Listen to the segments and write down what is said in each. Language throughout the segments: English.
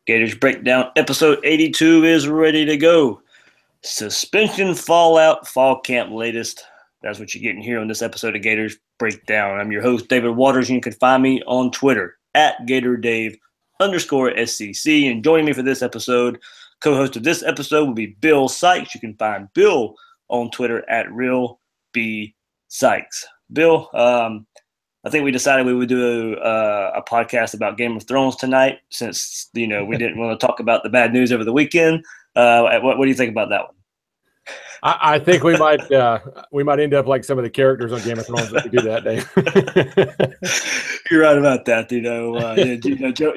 Gators Breakdown episode 82 is ready to go. Suspension fallout, fall camp latest. That's what you're getting here on this episode of Gators Breakdown. I'm your host, David Waters, and you can find me on Twitter at GatorDave_SCC. And joining me for this episode, co-host of this episode will be Bill Sykes. You can find Bill on Twitter at RealBSykes. Bill, I think we decided we would do a podcast about Game of Thrones tonight since, we didn't want to talk about the bad news over the weekend. What do you think about that one? I think we might end up like some of the characters on Game of Thrones if we do that, Dave. You're right about that.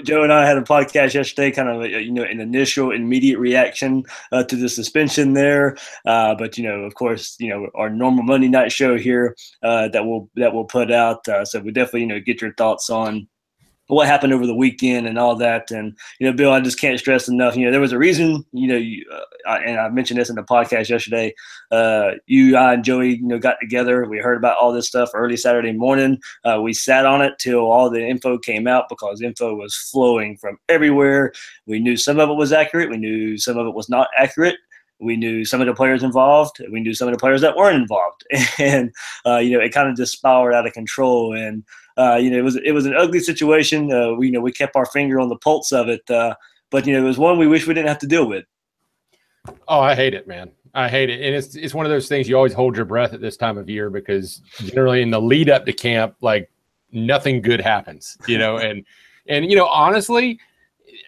Joe and I had a podcast yesterday, kind of an initial immediate reaction to the suspension there. But of course, our normal Monday night show here that we'll put out. So we definitely get your thoughts on what happened over the weekend and all that. And, Bill, I just can't stress enough, there was a reason, and I mentioned this in the podcast yesterday, you, I, and Joey, got together. We heard about all this stuff early Saturday morning. We sat on it till all the info came out because info was flowing from everywhere. We knew some of it was accurate. We knew some of it was not accurate. We knew some of the players involved. We knew some of the players that weren't involved. And, it kind of just spiraled out of control. And, it was an ugly situation. We kept our finger on the pulse of it. But, it was one we wish we didn't have to deal with. Oh, I hate it, man. I hate it. And it's one of those things you always hold your breath at this time of year because generally in the lead up to camp, like nothing good happens, and honestly,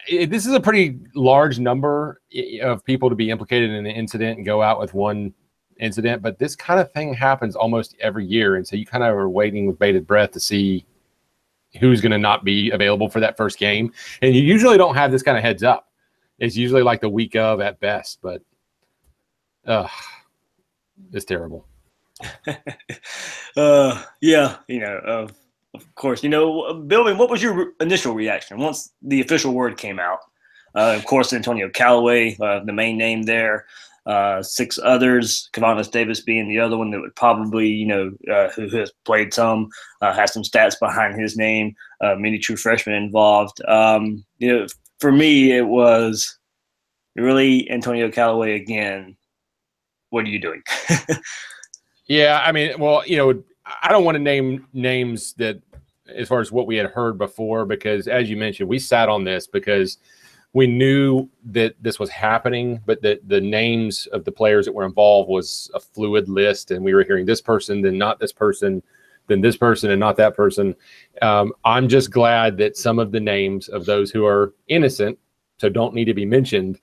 this is a pretty large number of people to be implicated in an incident and go out with one incident, but this kind of thing happens almost every year. And so you kind of are waiting with bated breath to see who's going to not be available for that first game. And you usually don't have this kind of heads up. It's usually like the week of at best, but it's terrible. Of course, Bill, what was your initial reaction once the official word came out? Of course, Antonio Callaway, the main name there. 6 others, Kavanis Davis being the other one that would probably, who has played some, has some stats behind his name, many true freshmen involved. For me, it was really Antonio Callaway again. What are you doing? Yeah, I mean, well, I don't want to name names that as far as what we had heard before, because as you mentioned, we sat on this because we knew that this was happening, but the names of the players that were involved was a fluid list, and we were hearing this person, then not this person, then this person, and not that person. I'm just glad that some of the names of those who are innocent, so don't need to be mentioned,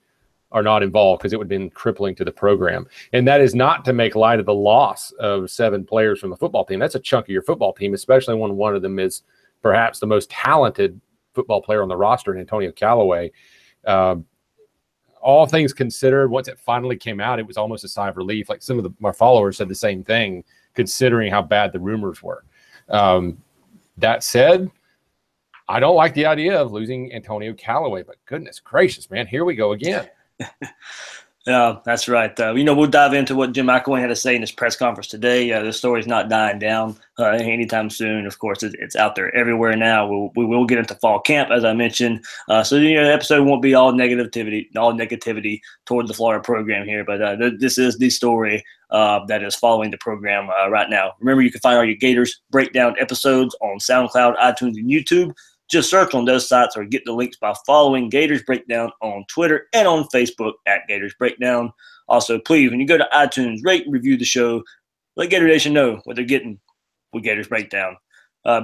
are not involved, because it would have been crippling to the program. And that is not to make light of the loss of 7 players from the football team. That's a chunk of your football team, especially when one of them is perhaps the most talented football player on the roster, in Antonio Callaway. All things considered, once it finally came out, it was almost a sigh of relief. Like some of my followers said the same thing, considering how bad the rumors were. That said, I don't like the idea of losing Antonio Callaway, but goodness gracious, man, here we go again. Yeah, that's right. We'll dive into what Jim McElwain had to say in his press conference today. The story's not dying down anytime soon. Of course, it's out there everywhere now. We will get into fall camp, as I mentioned. So the episode won't be all negativity toward the Florida program here, but this is the story that is following the program right now. Remember, you can find all your Gators Breakdown episodes on SoundCloud, iTunes, and YouTube. Just search on those sites or get the links by following Gators Breakdown on Twitter and on Facebook at Gators Breakdown. Also, please, when you go to iTunes, rate and review the show. Let Gator Nation know what they're getting with Gators Breakdown.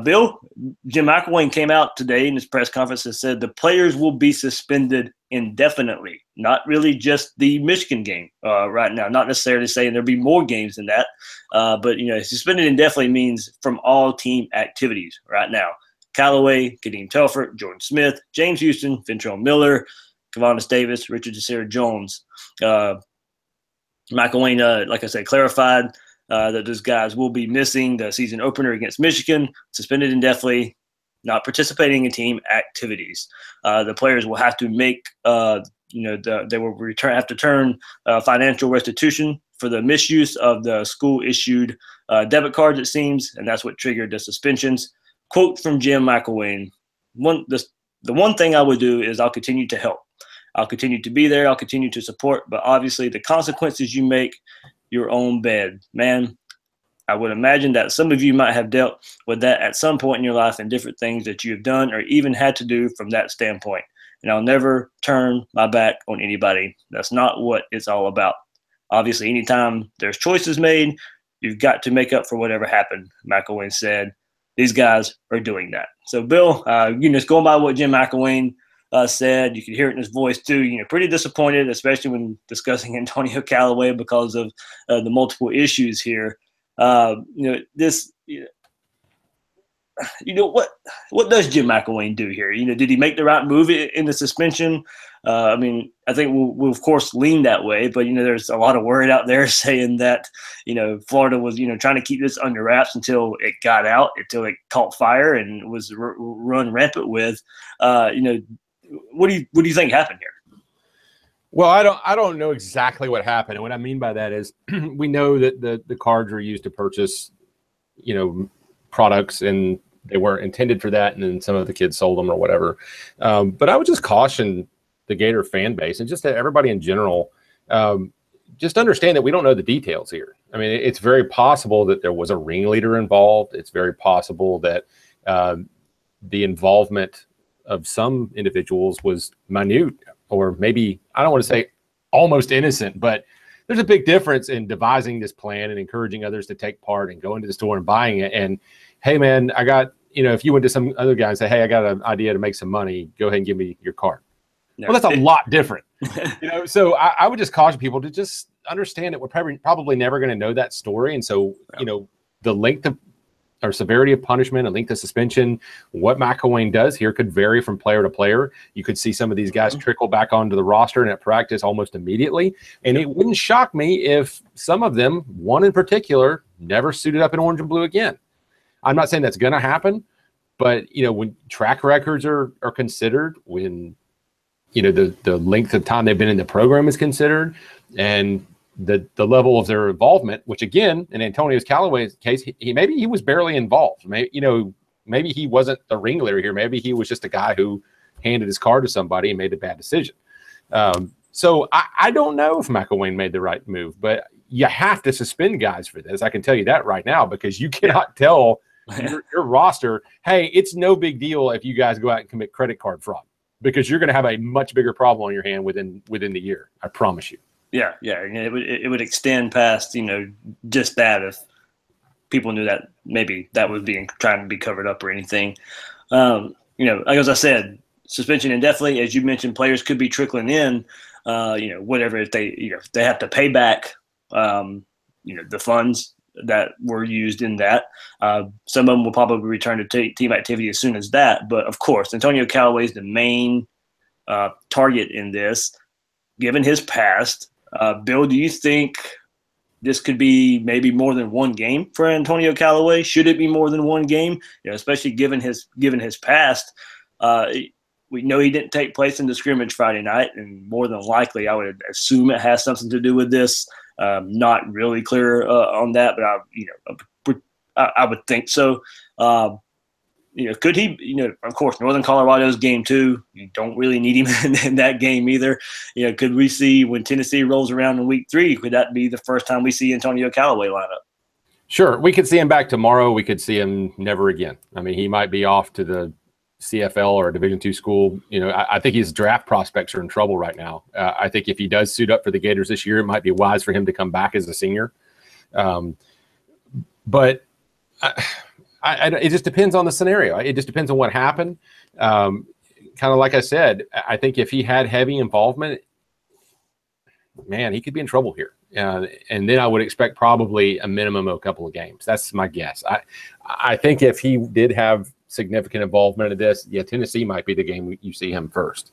Bill, Jim McElwain came out today in his press conference and said the players will be suspended indefinitely. Not really just the Michigan game right now. Not necessarily saying there'll be more games than that. But suspended indefinitely means from all team activities right now. Callaway, Kadeem Telford, Jordan Smith, James Houston, Ventrell Miller, Kavanis Davis, Richard Jones. McElwain, like I said, clarified that those guys will be missing the season opener against Michigan, suspended indefinitely, not participating in team activities. The players will have to make, they will have to turn financial restitution for the misuse of the school-issued debit cards, it seems, and that's what triggered the suspensions. Quote from Jim McElwain, the the one thing I would do is I'll continue to help. I'll continue to be there. I'll continue to support. But obviously, the consequences you make your own bed, man. I would imagine that some of you might have dealt with that at some point in your life and different things that you have done or even had to do from that standpoint. And I'll never turn my back on anybody. That's not what it's all about. Obviously, anytime there's choices made, you've got to make up for whatever happened, McElwain said. These guys are doing that. So, Bill, just going by what Jim McElwain said, you could hear it in his voice too. Pretty disappointed, especially when discussing Antonio Callaway because of the multiple issues here. This, what does Jim McElwain do here? Did he make the right move in the suspension? I think we'll of course lean that way, but there's a lot of word out there saying that Florida was trying to keep this under wraps until it got out, until it caught fire and was run rampant with. What do you think happened here? Well, I don't know exactly what happened. And what I mean by that is we know that the cards were used to purchase, products, and they weren't intended for that. And then some of the kids sold them or whatever. But I would just caution the Gator fan base and just everybody in general, just understand that we don't know the details here. I mean, it's very possible that there was a ringleader involved. It's very possible that the involvement of some individuals was minute, or maybe, I don't want to say almost innocent, but there's a big difference in devising this plan and encouraging others to take part and go into the store and buying it. And, hey, man, I got, if you went to some other guy and say, hey, I got an idea to make some money, go ahead and give me your card. No, well, that's a lot different. So I would just caution people to just understand that we're probably never going to know that story. And so, the length of or severity of punishment and length of suspension, what McElwain does here could vary from player to player. You could see some of these guys trickle back onto the roster and at practice almost immediately. And it wouldn't shock me if some of them, one in particular, never suited up in orange and blue again. I'm not saying that's going to happen, but, when track records are considered, when, the length of time they've been in the program is considered, and the level of their involvement, which again, in Antonio's Callaway's case, maybe he was barely involved. Maybe he wasn't the ringleader here. Maybe he was just a guy who handed his card to somebody and made a bad decision. So I don't know if McElwain made the right move, but you have to suspend guys for this. I can tell you that right now, because you cannot tell your roster, hey, it's no big deal if you guys go out and commit credit card fraud, because you're going to have a much bigger problem on your hand within the year. I promise you. Yeah. It would extend past, just that if people knew that maybe that was trying to be covered up or anything. Like as I said, suspension indefinitely, as you mentioned, players could be trickling in, whatever, if they have to pay back, the funds that were used in that. Some of them will probably return to team activity as soon as that. But of course, Antonio Callaway is the main target in this, given his past. Bill, do you think this could be maybe more than one game for Antonio Callaway? Should it be more than one game? Especially given his past. We know he didn't take place in the scrimmage Friday night, and more than likely, I would assume it has something to do with this. Not really clear on that, but I would think so. Could he, of course, Northern Colorado's game 2, you don't really need him in that game either. Could we see when Tennessee rolls around in week 3, could that be the first time we see Antonio Callaway line up? Sure. We could see him back tomorrow. We could see him never again. I mean, he might be off to the CFL or a Division II school. I think his draft prospects are in trouble right now. I think if he does suit up for the Gators this year, it might be wise for him to come back as a senior. But it just depends on the scenario. It just depends on what happened. Kind of like I said, I think if he had heavy involvement, man, he could be in trouble here. And then I would expect probably a minimum of a couple of games. That's my guess. I think if he did have significant involvement in this, Tennessee might be the game you see him first.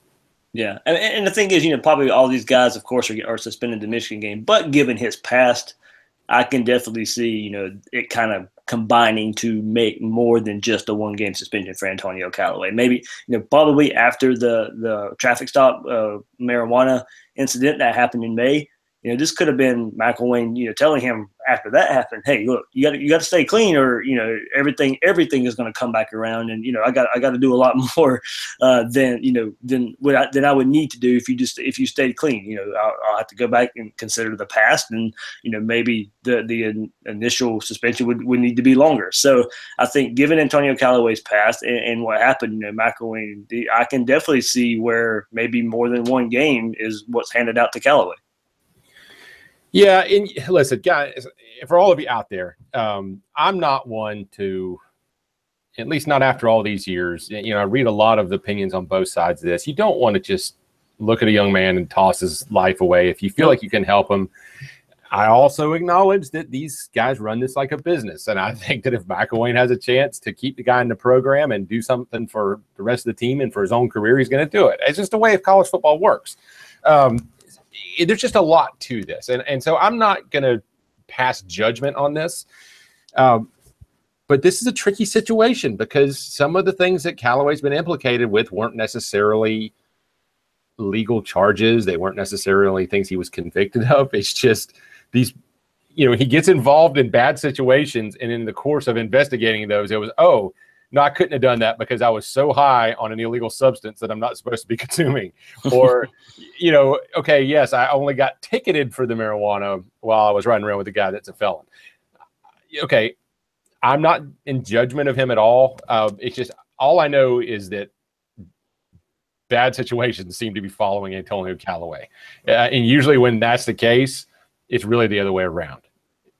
Yeah, and the thing is, probably all these guys, of course, are suspended the Michigan game. But given his past, I can definitely see, it kind of combining to make more than just a one-game suspension for Antonio Callaway. Maybe, probably after the traffic stop marijuana incident that happened in May, This could have been McElwain, telling him after that happened, hey, look, you got to stay clean, or everything is going to come back around, and I got to do a lot more than I would need to do if you stayed clean. I'll have to go back and consider the past, and maybe the initial suspension would need to be longer. So I think, given Antonio Callaway's past and what happened, McElwain, I can definitely see where maybe more than one game is what's handed out to Callaway. Yeah, and listen, guys, for all of you out there, I'm not one to, at least not after all these years. I read a lot of the opinions on both sides of this. You don't want to just look at a young man and toss his life away if you feel like you can help him. I also acknowledge that these guys run this like a business, and I think that if McElwain has a chance to keep the guy in the program and do something for the rest of the team and for his own career, he's going to do it. It's just the way of college football works. There's just a lot to this. And so I'm not going to pass judgment on this. But this is a tricky situation because some of the things that Callaway's been implicated with weren't necessarily legal charges. They weren't necessarily things he was convicted of. It's just these, he gets involved in bad situations. And in the course of investigating those, it was, no, I couldn't have done that because I was so high on an illegal substance that I'm not supposed to be consuming. Or, okay, yes, I only got ticketed for the marijuana while I was riding around with a guy that's a felon. Okay, I'm not in judgment of him at all. It's just, all I know is that bad situations seem to be following Antonio Callaway. And usually when that's the case, it's really the other way around.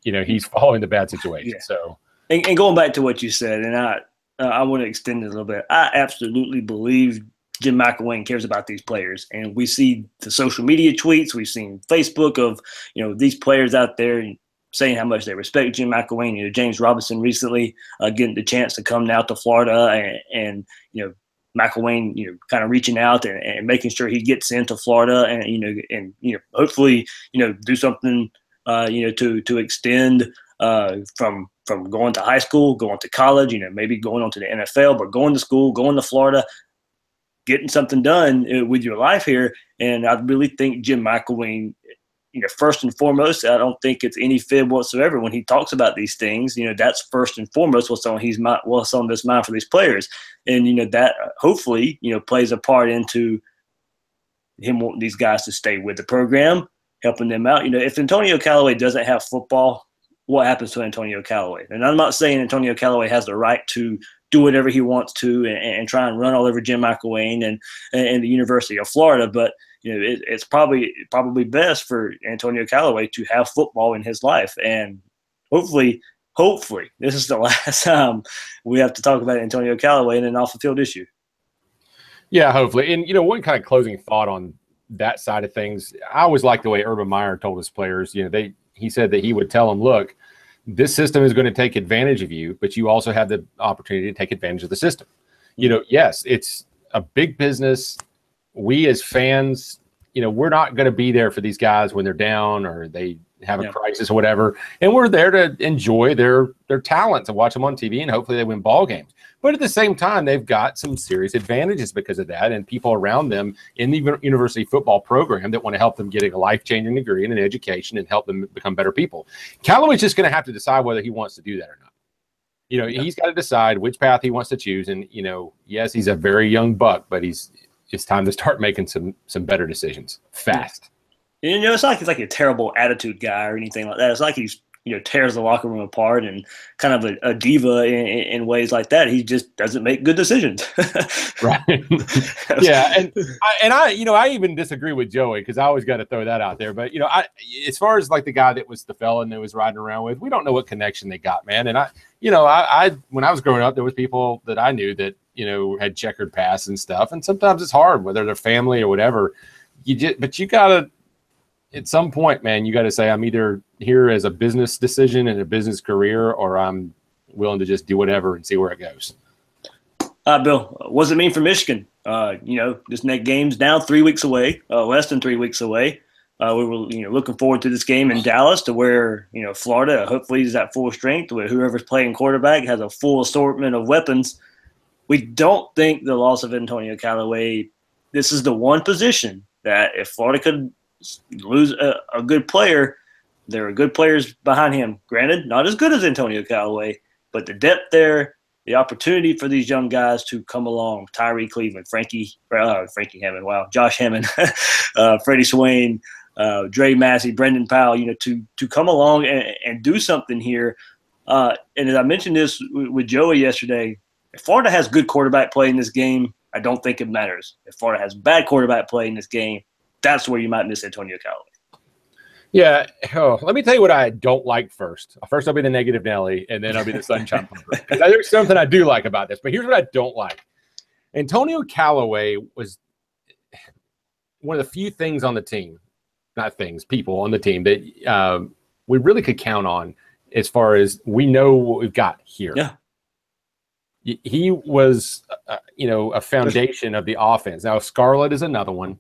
He's following the bad situation. Yeah. So, and going back to what you said, and I want to extend it a little bit. I absolutely believe Jim McElwain cares about these players. And we see the social media tweets. We've seen Facebook of, these players out there saying how much they respect Jim McElwain. James Robinson recently getting the chance to come now to Florida and McElwain, kind of reaching out and making sure he gets into Florida and hopefully, do something, to extend from going to high school, going to college, maybe going on to the NFL, but going to school, going to Florida, getting something done with your life here. And I really think Jim McElwain, first and foremost, I don't think it's any fib whatsoever when he talks about these things. That's first and foremost what's on his mind, what's on this mind for these players. And, that hopefully, plays a part into him wanting these guys to stay with the program, helping them out. If Antonio Callaway doesn't have football, what happens to Antonio Callaway? And I'm not saying Antonio Callaway has the right to do whatever he wants to and try and run all over Jim McElwain and the University of Florida, but it's probably best for Antonio Callaway to have football in his life. And hopefully this is the last time we have to talk about Antonio Callaway and an off the field issue. Yeah, hopefully. And one kind of closing thought on that side of things, I always like the way Urban Meyer told his players. He said that he would tell them, look, this system is going to take advantage of you, but you also have the opportunity to take advantage of the system. Yes, it's a big business. We as fans, we're not going to be there for these guys when they're down or they have a crisis or whatever. And we're there to enjoy their talents and watch them on TV, and hopefully they win ball games. But at the same time, they've got some serious advantages because of that, and people around them in the university football program that want to help them get a life-changing degree and an education and help them become better people. Callaway's just going to have to decide whether he wants to do that or not. He's got to decide which path he wants to choose. And, yes, he's a very young buck, but it's time to start making some better decisions fast. It's not like he's like a terrible attitude guy or anything like that. It's like he's tears the locker room apart and kind of a diva in ways like that. He just doesn't make good decisions. Right. Yeah. And I even disagree with Joey because I always got to throw that out there. But, as far as like the guy that was the felon that was riding around with, we don't know what connection they got, man. And I when I was growing up, there was people that I knew that, had checkered past and stuff. And sometimes it's hard, whether they're family or whatever. But you got to, at some point, man, you got to say, I'm either here as a business decision and a business career, or I'm willing to just do whatever and see where it goes. Bill, what does it mean for Michigan? This next game's now 3 weeks away, less than 3 weeks away. We were, looking forward to this game in Dallas, to where, Florida hopefully is at full strength, where whoever's playing quarterback has a full assortment of weapons. We don't think the loss of Antonio Callaway, this is the one position that if Florida could lose a good player, there are good players behind him. Granted, not as good as Antonio Callaway, but the depth there, the opportunity for these young guys to come along, Tyree Cleveland, Frankie Hammond, wow, Josh Hammond, Freddie Swain, Dre Massey, Brendan Powell, to come along and do something here. And as I mentioned this with Joey yesterday, if Florida has good quarterback play in this game, I don't think it matters. If Florida has bad quarterback play in this game, that's where you might miss Antonio Callaway. Yeah. Let me tell you what I don't like first. First, I'll be the negative Nelly, and then I'll be the sunshine pumper. Because there's something I do like about this. But here's what I don't like. Antonio Callaway was one of the few things on the team, not things, people on the team that we really could count on as far as we know what we've got here. Yeah. He was, a foundation of the offense. Now, Scarlett is another one.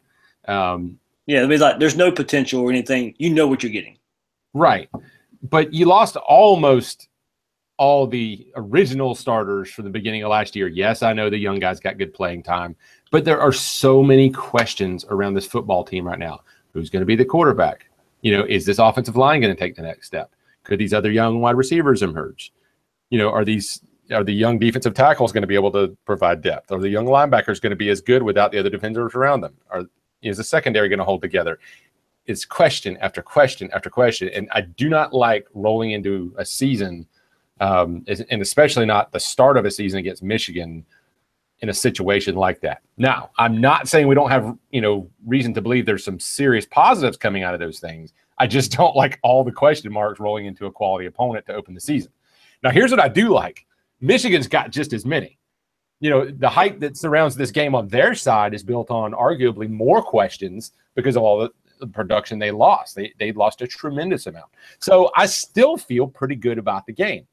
Yeah, I mean, like, there's no potential or anything. You know what you're getting. Right. But you lost almost all the original starters from the beginning of last year. Yes, I know the young guys got good playing time, but there are so many questions around this football team right now. Who's going to be the quarterback? Is this offensive line going to take the next step? Could these other young wide receivers emerge? Are the young defensive tackles going to be able to provide depth? Are the young linebackers going to be as good without the other defenders around them? Is the secondary going to hold together? It's question after question after question. And I do not like rolling into a season, and especially not the start of a season against Michigan in a situation like that. Now, I'm not saying we don't have, reason to believe there's some serious positives coming out of those things. I just don't like all the question marks rolling into a quality opponent to open the season. Now, here's what I do like. Michigan's got just as many. The hype that surrounds this game on their side is built on arguably more questions because of all the production they lost. They lost a tremendous amount. So I still feel pretty good about the game.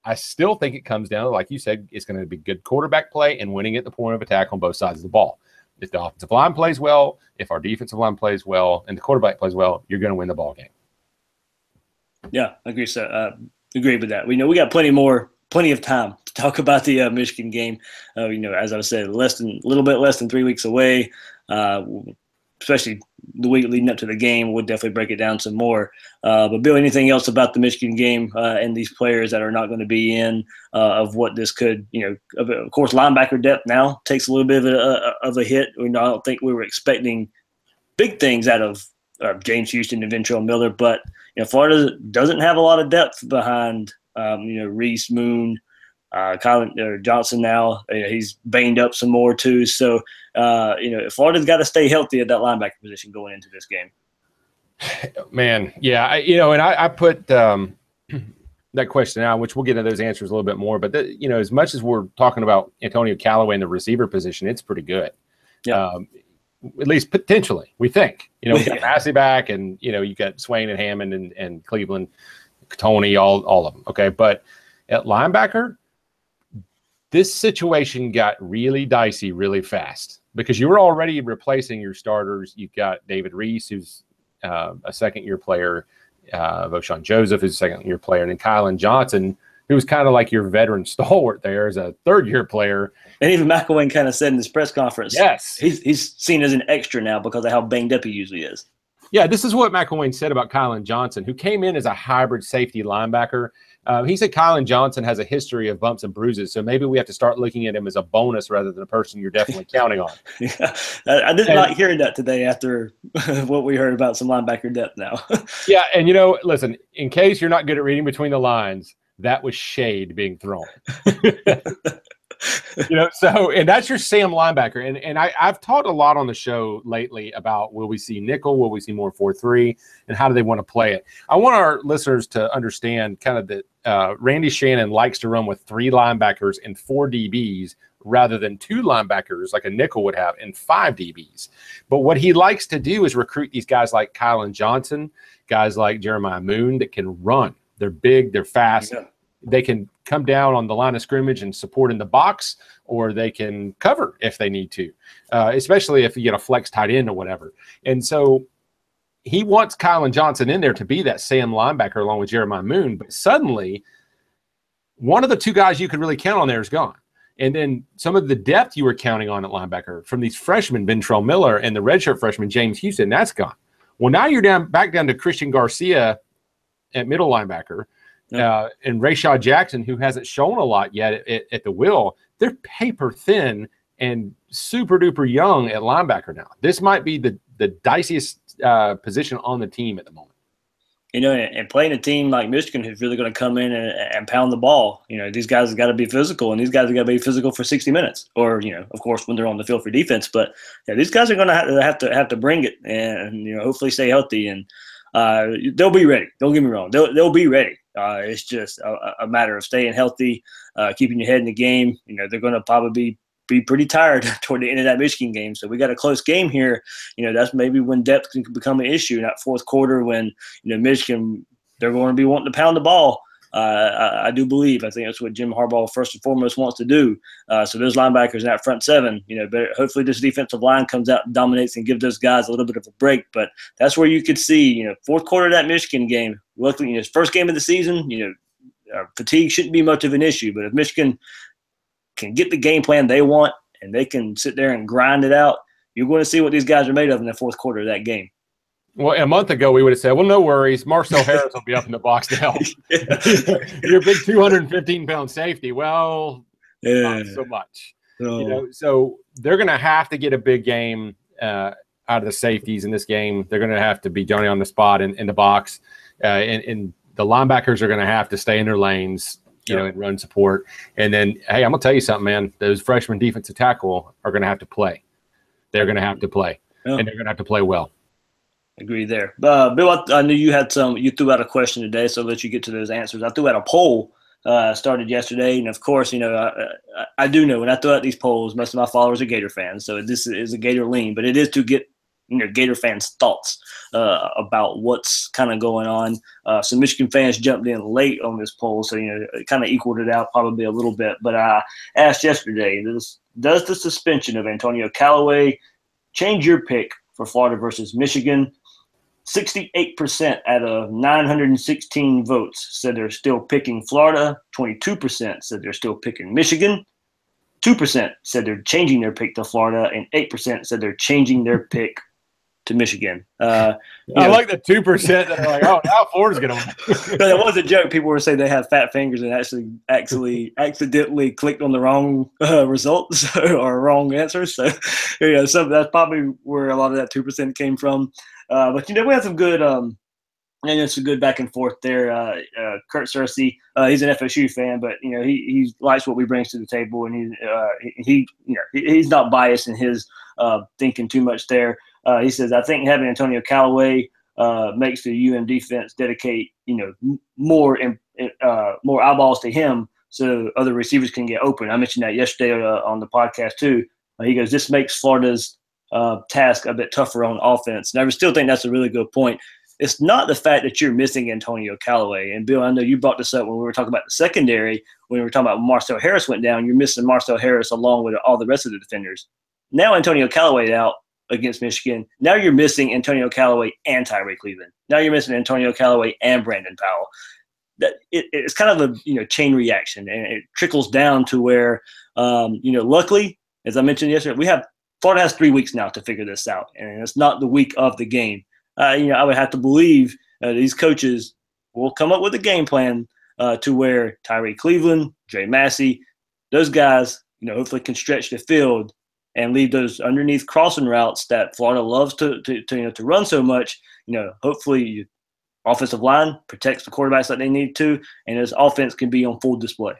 I still think it comes down to, like you said, it's going to be good quarterback play and winning at the point of attack on both sides of the ball. If the offensive line plays well, if our defensive line plays well, and the quarterback plays well, you're going to win the ball game. Yeah, I agree. So, agree with that. We know we got plenty of time to talk about the Michigan game. As I said, a little bit less than 3 weeks away. Especially the week leading up to the game, we'll definitely break it down some more. But Bill, anything else about the Michigan game and these players that are not going to be in of what this could, of course, linebacker depth now takes a little bit of a hit. I don't think we were expecting big things out of James Houston and Ventrell Miller, but Florida doesn't have a lot of depth behind Reese, Moon, Colin Johnson now. He's banged up some more too. So, Florida's got to stay healthy at that linebacker position going into this game. Man, yeah, I put that question out, which we'll get into those answers a little bit more. But as much as we're talking about Antonio Callaway in the receiver position, it's pretty good. Yeah. At least potentially, we think. We got Massey back, and you got Swain and Hammond and Cleveland, Tony, all of them. Okay, but at linebacker, this situation got really dicey really fast because you were already replacing your starters. You've got David Reese, who's a second-year player, Voshawn Joseph, who's a second-year player, and then Kylan Johnson, who was kind of like your veteran stalwart there as a third-year player. And even McElwain kind of said in his press conference, yes, he's seen as an extra now because of how banged up he usually is. Yeah, this is what McElwain said about Kylan Johnson, who came in as a hybrid safety linebacker. He said Kylan Johnson has a history of bumps and bruises, so maybe we have to start looking at him as a bonus rather than a person you're definitely counting on. Yeah, I didn't like hearing that today after what we heard about some linebacker depth now. Yeah, and listen, in case you're not good at reading between the lines, that was shade being thrown. So, and that's your Sam linebacker. And I've talked a lot on the show lately about, will we see nickel? Will we see more 4-3? And how do they want to play it? I want our listeners to understand kind of that Randy Shannon likes to run with 3 linebackers and 4 DBs rather than 2 linebackers like a nickel would have and 5 DBs. But what he likes to do is recruit these guys like Kylan Johnson, guys like Jeremiah Moon that can run. They're big, they're fast. Yeah. They can come down on the line of scrimmage and support in the box, or they can cover if they need to, especially if you get a flex tight end or whatever. And so he wants Kylan Johnson in there to be that Sam linebacker along with Jeremiah Moon. But suddenly, one of the 2 guys you could really count on there is gone. And then some of the depth you were counting on at linebacker from these freshmen, Ventrell Miller, and the redshirt freshman, James Houston, that's gone. Well, now you're back down to Christian Garcia at middle linebacker, and Rayshad Jackson, who hasn't shown a lot yet at the will. They're paper thin and super duper young at linebacker now. This might be the diciest position on the team at the moment. And playing a team like Michigan who's really going to come in and pound the ball, these guys have got to be physical, and these guys have got to be physical for 60 minutes, or of course when they're on the field for defense. But these guys are going to have to bring it, and hopefully stay healthy, and they'll be ready. Don't get me wrong, they'll be ready. It's just a matter of staying healthy, keeping your head in the game. They're going to probably be pretty tired toward the end of that Michigan game. So we got a close game here. That's maybe when depth can become an issue in that fourth quarter when, Michigan, they're going to be wanting to pound the ball. I do believe. I think that's what Jim Harbaugh first and foremost wants to do. So those linebackers in that front seven, but hopefully this defensive line comes out and dominates and gives those guys a little bit of a break. But that's where you could see, fourth quarter of that Michigan game. Luckily, first game of the season, fatigue shouldn't be much of an issue. But if Michigan can get the game plan they want and they can sit there and grind it out, you're going to see what these guys are made of in the fourth quarter of that game. Well, a month ago, we would have said, well, no worries. Marcel Harris will be up in the box to help. You're a big 215-pound safety. Well, not so much. So they're going to have to get a big game out of the safeties in this game. They're going to have to be Johnny on the spot in the box. And the linebackers are going to have to stay in their lanes, and run support. And then, hey, I'm going to tell you something, man. Those freshman defensive tackle are going to have to play. They're going to have to play, and they're going to have to play well. Agree there. Bill, I knew you threw out a question today, so I'll let you get to those answers. I threw out a poll started yesterday, and of course, I do know when I throw out these polls, most of my followers are Gator fans, so this is a Gator lean, but it is to get Gator fans' thoughts about what's kind of going on. Some Michigan fans jumped in late on this poll, so it kind of equaled it out probably a little bit. But I asked yesterday, does the suspension of Antonio Callaway change your pick for Florida versus Michigan? 68% out of 916 votes said they're still picking Florida. 22% said they're still picking Michigan. 2% said they're changing their pick to Florida, and 8% said they're changing their pick to Michigan. I like the 2% that are like, oh, now Florida's going to win. That was a joke. People were saying they have fat fingers and actually accidentally clicked on the wrong results or wrong answers. So, that's probably where a lot of that 2% came from. But we had some good and it's a good back and forth there. Kurt Searcy, he's an FSU fan, but he likes what we bring to the table, and he's not biased in his thinking too much there. He says, I think having Antonio Callaway makes the UM defense dedicate more eyeballs to him, so other receivers can get open. I mentioned that yesterday on the podcast too. He goes, this makes Florida's task a bit tougher on offense, and I still think that's a really good point. It's not the fact that you're missing Antonio Callaway. And, Bill, I know you brought this up when we were talking about the secondary, when we were talking about Marcel Harris went down. You're missing Marcel Harris along with all the rest of the defenders. Now Antonio Callaway out against Michigan. Now you're missing Antonio Callaway and Tyree Cleveland. Now you're missing Antonio Callaway and Brandon Powell. It's kind of a chain reaction, and it trickles down to where, luckily, as I mentioned yesterday, Florida has 3 weeks now to figure this out, and it's not the week of the game. I would have to believe these coaches will come up with a game plan to where Tyree Cleveland, Dre Massey, those guys, hopefully can stretch the field and leave those underneath crossing routes that Florida loves to run so much. Hopefully offensive line protects the quarterbacks that they need to, and this offense can be on full display.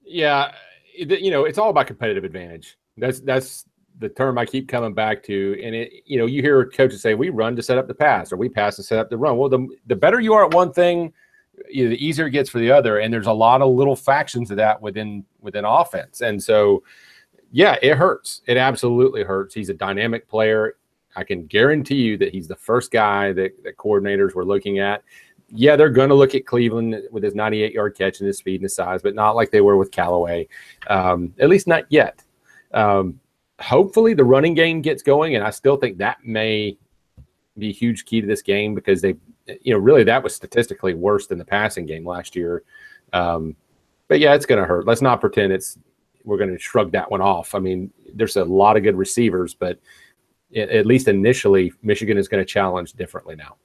Yeah, it's all about competitive advantage. That's the term I keep coming back to. And you hear coaches say, we run to set up the pass, or we pass to set up the run. Well, the better you are at one thing, the easier it gets for the other. And there's a lot of little factions of that within offense. And so, yeah, it hurts. It absolutely hurts. He's a dynamic player. I can guarantee you that he's the first guy that coordinators were looking at. Yeah, they're going to look at Cleveland with his 98-yard catch and his speed and his size, but not like they were with Callaway, at least not yet. Hopefully the running game gets going, and I still think that may be a huge key to this game because they, really that was statistically worse than the passing game last year. But yeah, it's going to hurt. Let's not pretend we're going to shrug that one off. I mean, there's a lot of good receivers, but at least initially, Michigan is going to challenge differently now.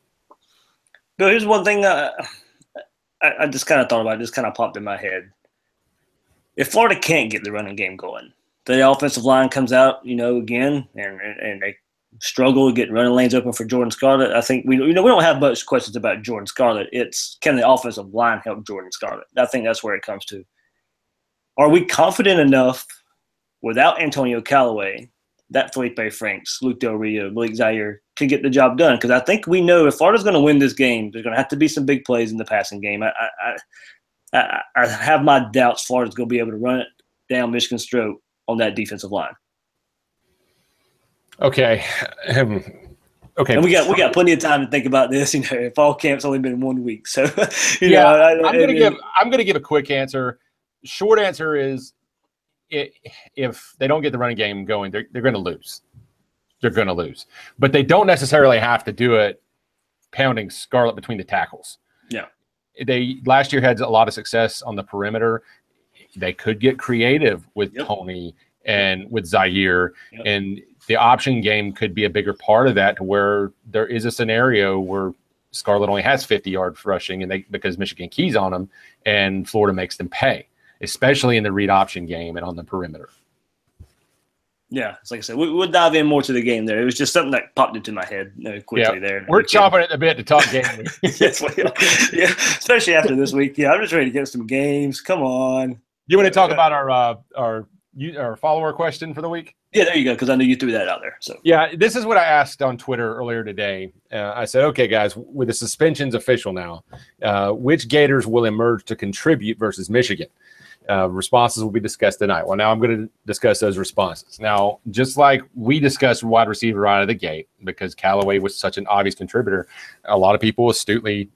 Bill, here's one thing I just kind of thought about. It just kind of popped in my head. If Florida can't get the running game going, the offensive line comes out, again, and they struggle to get running lanes open for Jordan Scarlett. I think we don't have much questions about Jordan Scarlett. It's can the offensive line help Jordan Scarlett? I think that's where it comes to. Are we confident enough without Antonio Callaway that Felipe Franks, Luke Del Rio, Malik Zaire can get the job done? Because I think we know if Florida's going to win this game, there's going to have to be some big plays in the passing game. I have my doubts Florida's going to be able to run it down Michigan's throat on that defensive line. Okay. Okay. And we got plenty of time to think about this. Fall camp's only been 1 week, so I'm gonna give a quick answer. Short answer is, if they don't get the running game going, they're going to lose. They're going to lose, but they don't necessarily have to do it pounding Scarlett between the tackles. Yeah, they last year had a lot of success on the perimeter. They could get creative with Tony and with Zaire, and the option game could be a bigger part of that, to where there is a scenario where Scarlett only has 50 yards rushing, and because Michigan keys on them, and Florida makes them pay, especially in the read option game and on the perimeter. Yeah, it's like I said, we'll dive in more to the game there. It was just something that popped into my head quickly there. We're chomping at the bit to talk game. Yes, yeah, especially after this week. Yeah, I'm just ready to get some games. Come on. You want to talk about our follower question for the week? Yeah, there you go, because I knew you threw that out there. So yeah, this is what I asked on Twitter earlier today. I said, okay, guys, with the suspensions official now, which Gators will emerge to contribute versus Michigan? Responses will be discussed tonight. Well, now I'm going to discuss those responses. Now, just like we discussed wide receiver out of the gate, because Callaway was such an obvious contributor, a lot of people astutely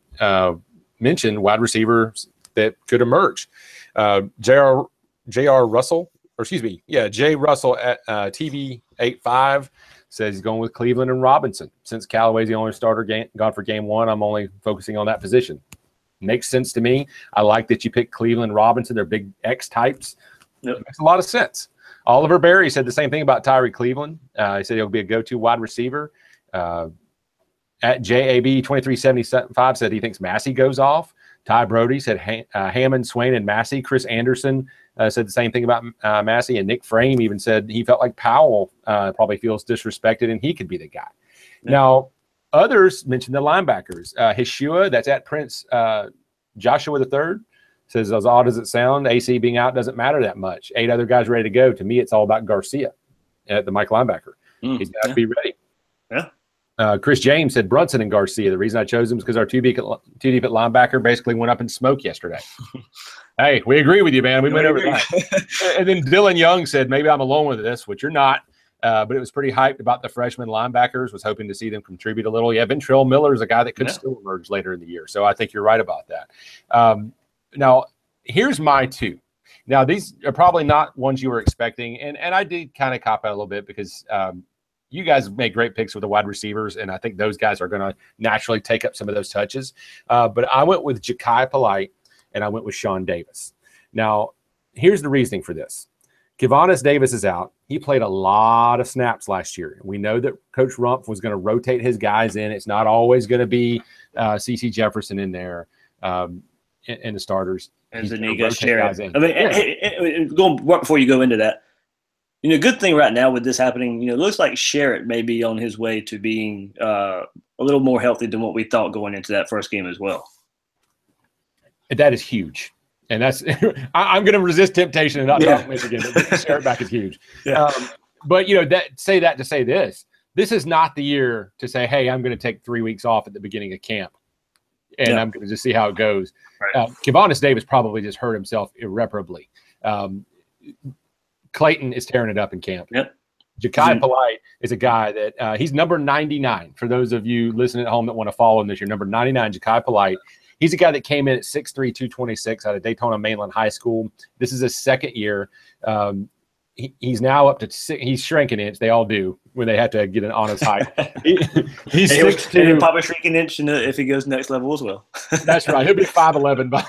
mentioned wide receivers that could emerge. Jay Russell at TV85 says he's going with Cleveland and Robinson. Since Callaway's the only starter gone for game one, I'm only focusing on that position. Makes sense to me. I like that you pick Cleveland and Robinson. They're big X types. Yep. It makes a lot of sense. Oliver Berry said the same thing about Tyree Cleveland. He said he'll be a go-to wide receiver. At JAB2375 said he thinks Massey goes off. Ty Brody said Hammond, Swain, and Massey. Chris Anderson said the same thing about Massey. And Nick Frame even said he felt like Powell probably feels disrespected and he could be the guy. Yep. Now, others mentioned the linebackers. Hishua, that's at Prince Joshua III, says, as odd as it sounds, AC being out doesn't matter that much. 8 other guys ready to go. To me, it's all about Garcia at the Mike linebacker. He's got to be ready. Yeah. Chris James said Brunson and Garcia. The reason I chose him is because our two deep at linebacker basically went up in smoke yesterday. Hey, we agree with you, man. We went over that. And then Dylan Young said, maybe I'm alone with this, which you're not. But it was pretty hyped about the freshman linebackers, was hoping to see them contribute a little. Yeah, Ventrell Miller is a guy that could still emerge later in the year. So I think you're right about that. Now, here's my two. Now, these are probably not ones you were expecting. And I did kind of cop out a little bit because you guys make great picks with the wide receivers, and I think those guys are going to naturally take up some of those touches. But I went with Ja'Kai Polite, and I went with Sean Davis. Now, here's the reasoning for this. Kavanis Davis is out. He played a lot of snaps last year. We know that Coach Rumpf was going to rotate his guys in. It's not always going to be C.C. Jefferson in there in the starters. And Zuniga, Sherrod. I mean, going right before you go into that, good thing right now with this happening, it looks like Sherrod may be on his way to being a little more healthy than what we thought going into that first game as well. That is huge. And that's I'm going to resist temptation and not talk Michigan. But Sherrod back is huge. Yeah. But that to say this is not the year to say, hey, I'm going to take 3 weeks off at the beginning of camp, and I'm going to just see how it goes. Right. Kavanis Davis probably just hurt himself irreparably. Clayton is tearing it up in camp. Yep. Ja'Kai Polite is a guy that he's number 99. For those of you listening at home that want to follow him this year, number 99, Ja'Kai Polite. He's a guy that came in at 6'3", 226 out of Daytona Mainland High School. This is his second year. He's now up to 6. He's shrinking inch. They all do when they have to get an honest height. He's 6'2". He'll probably shrink an inch if he goes next level as well. That's right. He'll be 5'11". But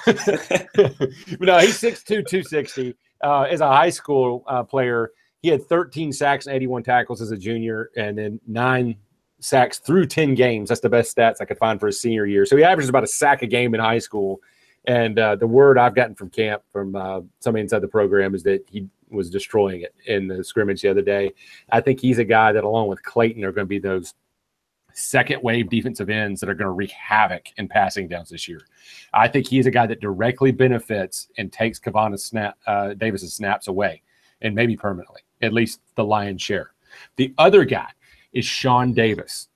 no, he's 6'2", 260. As a high school player, He had 13 sacks and 81 tackles as a junior, and then 9 sacks through 10 games. That's the best stats I could find for his senior year. So he averages about a sack a game in high school. And the word I've gotten from camp, from somebody inside the program, is that he was destroying it in the scrimmage the other day. I think he's a guy that, along with Clayton, are going to be those second wave defensive ends that are going to wreak havoc in passing downs this year. I think he's a guy that directly benefits and takes Davis's snaps away, and maybe permanently, at least the lion's share. The other guy is Sean Davis.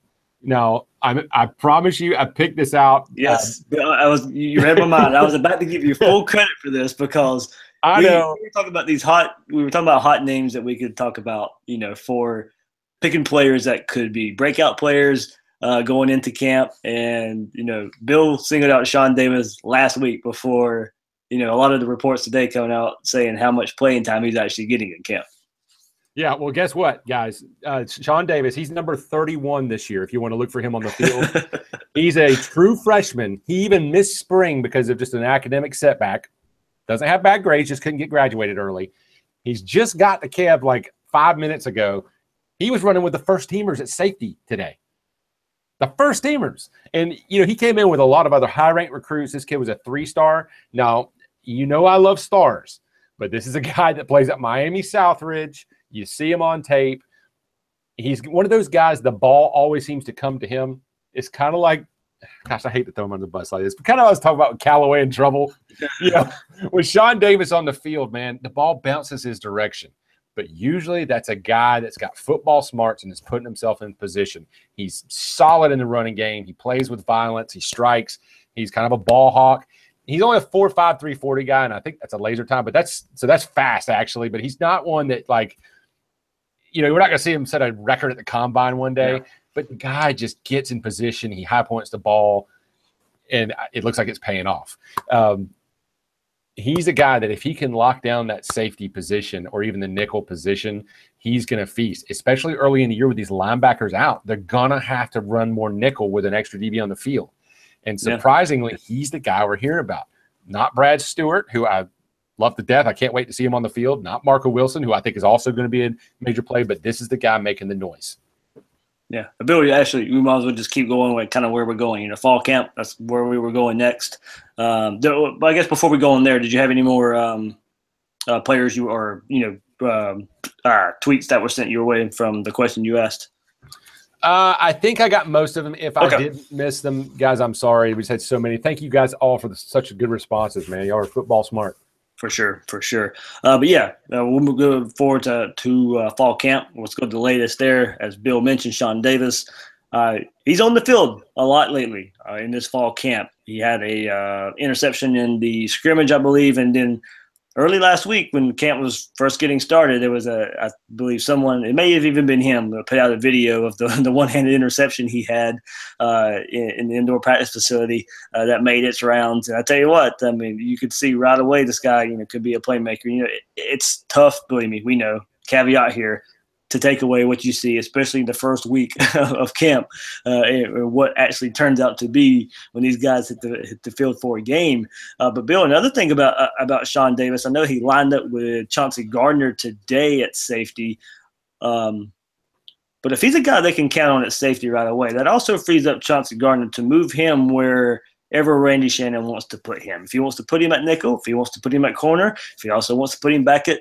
Now, I promise you, I picked this out. Yes, you read my mind. I was about to give you full credit for this because I know we were talking about hot names that we could talk about, for picking players that could be breakout players going into camp. And, Bill singled out Sean Davis last week before, a lot of the reports today coming out saying how much playing time he's actually getting in camp. Yeah, well, guess what, guys? Sean Davis, he's number 31 this year if you want to look for him on the field. He's a true freshman. He even missed spring because of just an academic setback. Doesn't have bad grades, just couldn't get graduated early. He's just got the cab like 5 minutes ago. He was running with the first teamers at safety today. The first teamers. And, he came in with a lot of other high-ranked recruits. This kid was a 3-star. Now, I love stars, but this is a guy that plays at Miami Southridge. You see him on tape. He's one of those guys, the ball always seems to come to him. It's kind of like, gosh, I hate to throw him on the bus like this, but kind of I was talking about with Callaway in trouble. With Sean Davis on the field, man, the ball bounces his direction. But usually that's a guy that's got football smarts and is putting himself in position. He's solid in the running game. He plays with violence. He strikes. He's kind of a ball hawk. He's only a 4.5, 340 guy, and I think that's a laser time. But that's fast, actually. But he's not one that, like, we're not going to see him set a record at the combine one day. Yeah. But the guy just gets in position. He high points the ball, and it looks like it's paying off. He's a guy that if he can lock down that safety position or even the nickel position, he's going to feast, especially early in the year with these linebackers out. They're going to have to run more nickel with an extra DB on the field. And surprisingly, he's the guy we're hearing about. Not Brad Stewart, who I love to death. I can't wait to see him on the field. Not Marco Wilson, who I think is also going to be a major play, but this is the guy making the noise. Yeah, ability. Actually, we might as well just keep going with kind of where we're going. Fall camp, that's where we were going next. But I guess before we go on there, did you have any more players tweets that were sent your way from the question you asked? I think I got most of them. If I did miss them, guys, I'm sorry. We just had so many. Thank you guys all for such good responses, man. Y'all are football smart. For sure. But yeah, we'll go forward to fall camp. Let's go to the latest there. As Bill mentioned, Sean Davis, he's on the field a lot lately in this fall camp. He had a interception in the scrimmage, I believe, and then early last week when camp was first getting started, there was I believe someone, it may have even been him, put out a video of the one-handed interception he had in the indoor practice facility that made its rounds. And I tell you what, I mean, you could see right away this guy, could be a playmaker. It's tough, believe me, we know, caveat here, to take away what you see, especially the first week of camp, or what actually turns out to be when these guys hit the field for a game. But Bill, another thing about Sean Davis, I know he lined up with Chauncey Gardner today at safety. But if he's a guy they can count on at safety right away, that also frees up Chauncey Gardner to move him wherever Randy Shannon wants to put him. If he wants to put him at nickel, if he wants to put him at corner, if he also wants to put him back at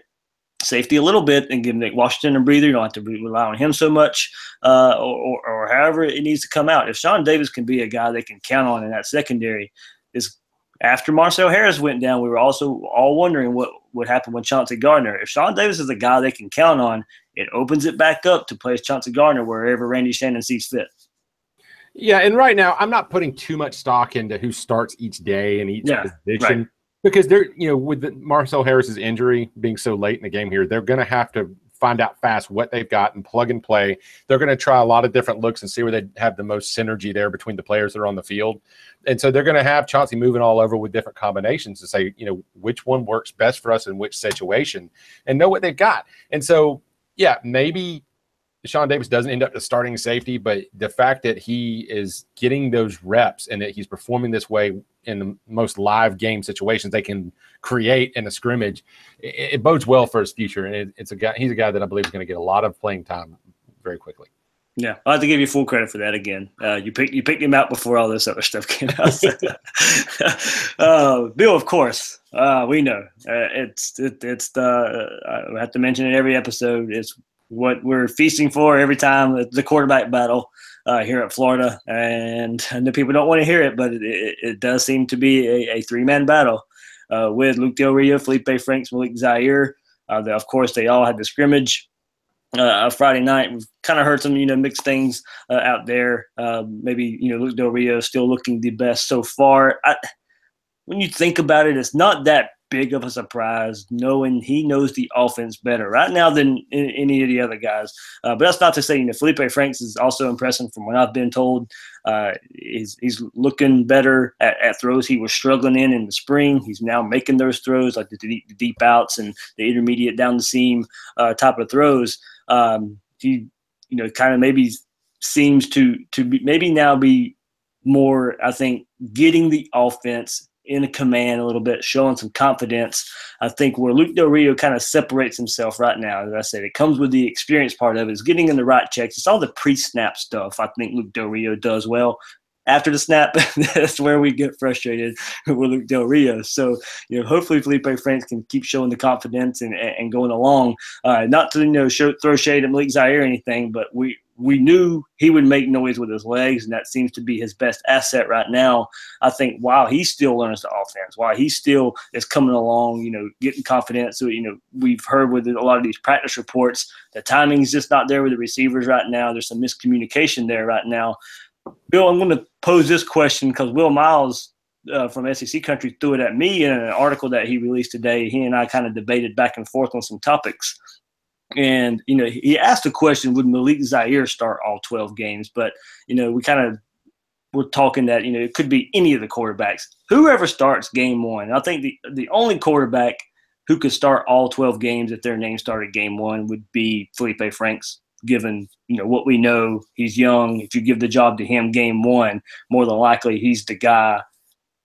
safety a little bit and give Nick Washington a breather. You don't have to rely on him so much, or however it needs to come out. If Sean Davis can be a guy they can count on in that secondary, is after Marcel Harris went down, we were also all wondering what would happen with Chauncey Gardner. If Sean Davis is a guy they can count on, it opens it back up to place Chauncey Gardner wherever Randy Shannon sees fit. Yeah, and right now I'm not putting too much stock into who starts each day and each position. Right. Because they're, with Marcel Harris's injury being so late in the game here, they're going to have to find out fast what they've got and plug and play. They're going to try a lot of different looks and see where they have the most synergy there between the players that are on the field. And so they're going to have Chauncey moving all over with different combinations to say, which one works best for us in which situation and know what they've got. And so, yeah, maybe Sean Davis doesn't end up the starting safety, but the fact that he is getting those reps and that he's performing this way in the most live game situations they can create in a scrimmage, it bodes well for his future. And he's a guy that I believe is going to get a lot of playing time very quickly. Yeah, I have to give you full credit for that again. You picked him out before all this other stuff came out. Bill, of course, we know it's the I have to mention it every episode. It's what we're feasting for every time, the quarterback battle here at Florida. And I know people don't want to hear it, but it does seem to be a three-man battle with Luke Del Rio, Felipe Franks, Malik Zaire. Of course, they all had the scrimmage Friday night. We've kind of heard some, mixed things out there. Maybe, Luke Del Rio still looking the best so far. When you think about it, it's not that big of a surprise knowing he knows the offense better right now than any of the other guys. But that's not to say, Felipe Franks is also impressive from what I've been told. He's looking better at throws he was struggling in the spring. He's now making those throws, like the deep outs and the intermediate down the seam type of throws. He, kind of maybe seems to be, maybe now be more, I think, getting the offense in a command a little bit, showing some confidence. I think where Luke Del Rio kind of separates himself right now, as I said, it comes with the experience part of it, is getting in the right checks. It's all the pre-snap stuff I think Luke Del Rio does well. After the snap, that's where we get frustrated with Luke Del Rio. So, hopefully Felipe Franks can keep showing the confidence and going along. Not to, throw shade at Malik Zaire or anything, but we knew he would make noise with his legs, and that seems to be his best asset right now. I think while he still learns the offense, while he still is coming along, getting confidence. So, we've heard with a lot of these practice reports, the timing is just not there with the receivers right now. There's some miscommunication there right now. Bill, I'm going to pose this question because Will Miles from SEC Country threw it at me in an article that he released today. He and I kind of debated back and forth on some topics. And, he asked the question, would Malik Zaire start all 12 games? But, we kind of were talking that, it could be any of the quarterbacks. Whoever starts game one. I think the only quarterback who could start all 12 games if their name started game one would be Felipe Franks, given, what we know. He's young. If you give the job to him game one, more than likely he's the guy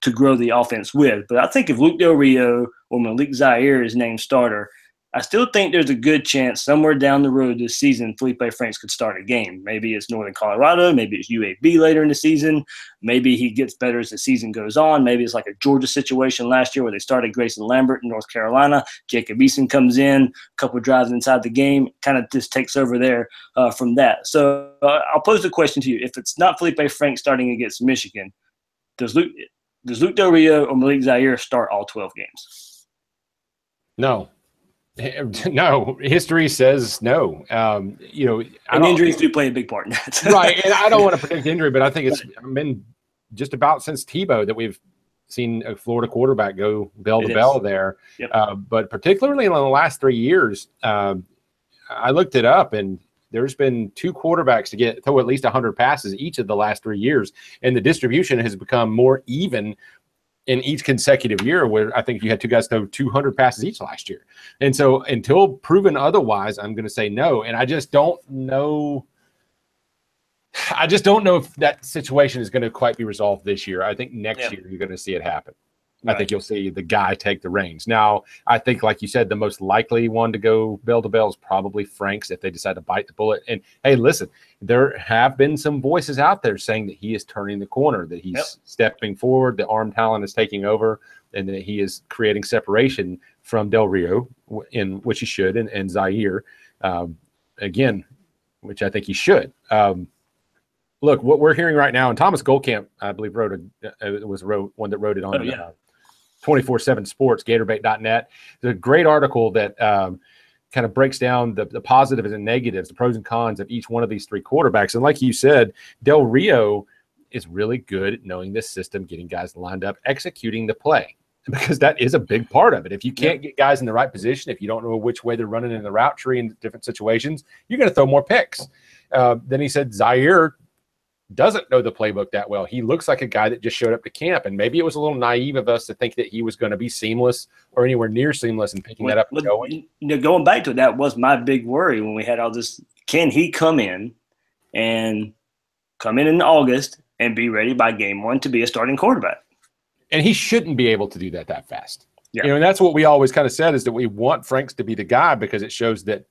to grow the offense with. But I think if Luke Del Rio or Malik Zaire is named starter, I still think there's a good chance somewhere down the road this season Felipe Franks could start a game. Maybe it's Northern Colorado. Maybe it's UAB later in the season. Maybe he gets better as the season goes on. Maybe it's like a Georgia situation last year where they started Grayson Lambert in North Carolina. Jacob Eason comes in, a couple of drives inside the game, kind of just takes over there from that. So I'll pose the question to you. If it's not Felipe Franks starting against Michigan, does Luke Del Rio or Malik Zaire start all 12 games? No. No, history says no. Injuries do play a big part in that. Right, and I don't want to predict injury, but I think it's been just about since Tebow that we've seen a Florida quarterback go bell to bell there. Yep. But particularly in the last 3 years, I looked it up, and there's been 2 quarterbacks to get to at least 100 passes each of the last 3 years, and the distribution has become more even in each consecutive year, where I think you had 2 guys throw 200 passes each last year. And so until proven otherwise, I'm going to say no. And I just don't know. If that situation is going to quite be resolved this year. I think next year you're going to see it happen. Right. I think you'll see the guy take the reins. Now, I think, like you said, the most likely one to go bell to bell is probably Franks if they decide to bite the bullet. And, hey, listen, there have been some voices out there saying that he is turning the corner, that he's stepping forward, the arm talent is taking over, and that he is creating separation from Del Rio, in which he should, and Zaire, again, which I think he should. Look, what we're hearing right now, and Thomas Goldkamp, I believe, wrote one that wrote it on 24/7 Sports, Gatorbait.net. It's a great article that kind of breaks down the positives and negatives, the pros and cons of each one of these 3 quarterbacks. And like you said, Del Rio is really good at knowing this system, getting guys lined up, executing the play, because that is a big part of it. If you can't get guys in the right position, if you don't know which way they're running in the route tree in different situations, you're going to throw more picks. Then he said Zaire doesn't know the playbook that well. He looks like a guy that just showed up to camp, and maybe it was a little naive of us to think that he was going to be seamless or anywhere near seamless and picking that up and going. Going back to it, that was my big worry when we had all this can he come in in August and be ready by game 1 to be a starting quarterback? And he shouldn't be able to do that fast. Yeah. You know, and that's what we always kind of said, is that we want Franks to be the guy, because it shows that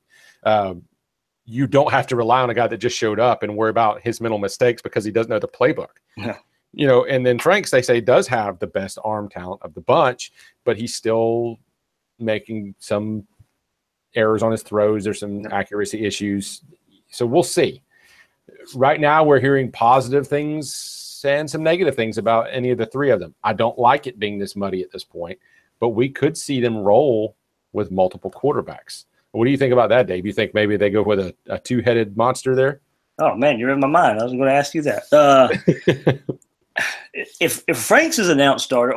you don't have to rely on a guy that just showed up and worry about his mental mistakes because he doesn't know the playbook. Yeah. You know, and then Franks, they say, does have the best arm talent of the bunch, but he's still making some errors on his throws. There's some accuracy issues. So we'll see. Right now, we're hearing positive things and some negative things about any of the three of them. I don't like it being this muddy at this point, but we could see them roll with multiple quarterbacks. What do you think about that, Dave? You think maybe they go with a two-headed monster there? Oh, man, you're in my mind. I was going to ask you that. If Franks is announced starter,